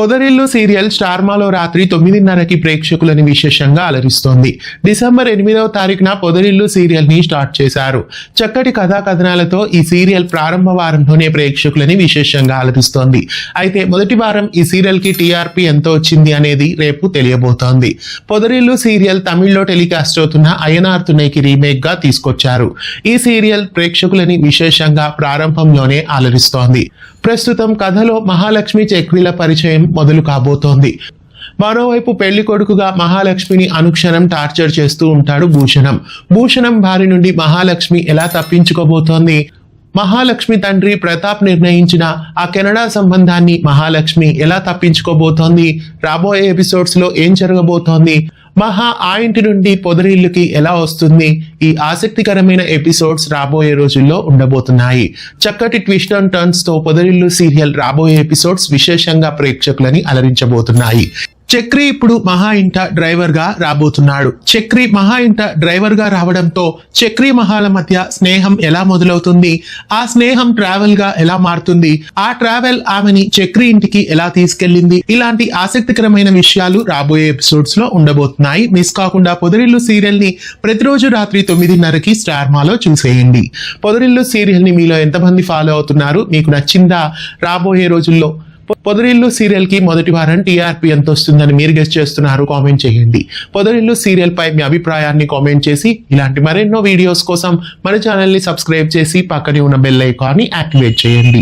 పొదరిల్లు serial స్టార్మాలో రాత్రి 9:30కి ప్రేక్షకులని విశేషంగా అలరిస్తోంది. December 8వ తారీఖున పొదరిల్లు సీరియల్ ని స్టార్ట్ చేశారు. చక్కటి కథా కథనాలతో ఈ సీరియల్ ప్రారంభ వారంలోనే ప్రేక్షకులని విశేషంగా అలరిస్తోంది. అయితే మొదటి వారం ఈ సీరియల్ కి టీఆర్పీ ఎంత వచ్చింది అనేది రేపు తెలియబోతోంది. పొదరిల్లు సీరియల్ తమిళ్లో టెలికాస్ట్ అవుతున్న అయ్యనార్ తునైకి రీమేక్ గా తీసుకొచ్చారు. ఈ సీరియల్ ప్రేక్షకులని విశేషంగా ప్రారంభంలోనే అలరిస్తోంది. ప్రస్తుతం కథలో మహాలక్ష్మి చక్రిల పరిచయం మొదలు కాబోతోంది. మరోవైపు పెళ్లి కొడుకుగా మహాలక్ష్మిని అనుక్షణం టార్చర్ చేస్తూ ఉంటాడు భూషణం బారి నుండి మహాలక్ష్మి ఎలా తప్పించుకోబోతోంది? మహాలక్ష్మి తండ్రి ప్రతాప్ నిర్ణయించిన ఆ కెనడా సంబంధాన్ని మహాలక్ష్మి ఎలా తప్పించుకోబోతోంది? రాబోయే ఎపిసోడ్స్ లో ఏం జరగబోతోంది? మహా ఆ ఇంటి నుండి పొదరిల్లుకి ఎలా వస్తుంది? ఈ ఆసక్తికరమైన ఎపిసోడ్స్ రాబోయే రోజుల్లో ఉండబోతున్నాయి. చక్కటి ట్విస్ట్ అండ్ టర్న్స్ తో పొదరిల్లు సీరియల్ రాబోయే ఎపిసోడ్స్ విశేషంగా ప్రేక్షకులని అలరించబోతున్నాయి. చక్రి ఇప్పుడు మహా ఇంట డ్రైవర్ గా రాబోతున్నాడు. చక్రి మహా ఇంట డ్రైవర్ గా రావడంతో చక్రి మహాల మధ్య స్నేహం ఎలా మొదలవుతుంది? ఆ స్నేహం ట్రావెల్ గా ఎలా మారుతుంది? ఆ ట్రావెల్ ఆమెని చక్రి ఇంటికి ఎలా తీసుకెళ్లింది? ఇలాంటి ఆసక్తికరమైన విషయాలు రాబోయే ఎపిసోడ్స్ లో ఉండబోతున్నాయి. మిస్ కాకుండా పొదరిల్లు సీరియల్ ని ప్రతిరోజు రాత్రి 9:30కి స్టార్ మాలో చూసేయండి. పొదరిల్లు సీరియల్ ని మీలో ఎంతమంది ఫాలో అవుతున్నారు? మీకు నచ్చిందా? రాబోయే రోజుల్లో పొదరిల్లు సీరియల్ కి మొదటి వారం టీఆర్పీ ఎంత వస్తుందని మీరు గెస్ చేస్తున్నారు? కామెంట్ చేయండి. పొదరిల్లు సీరియల్ పై మీ అభిప్రాయాన్ని కామెంట్ చేసి ఇలాంటి మరెన్నో వీడియోస్ కోసం మన ఛానల్ ని సబ్స్క్రైబ్ చేసి పక్కనే ఉన్న బెల్ ఐకాన్ ని యాక్టివేట్ చేయండి.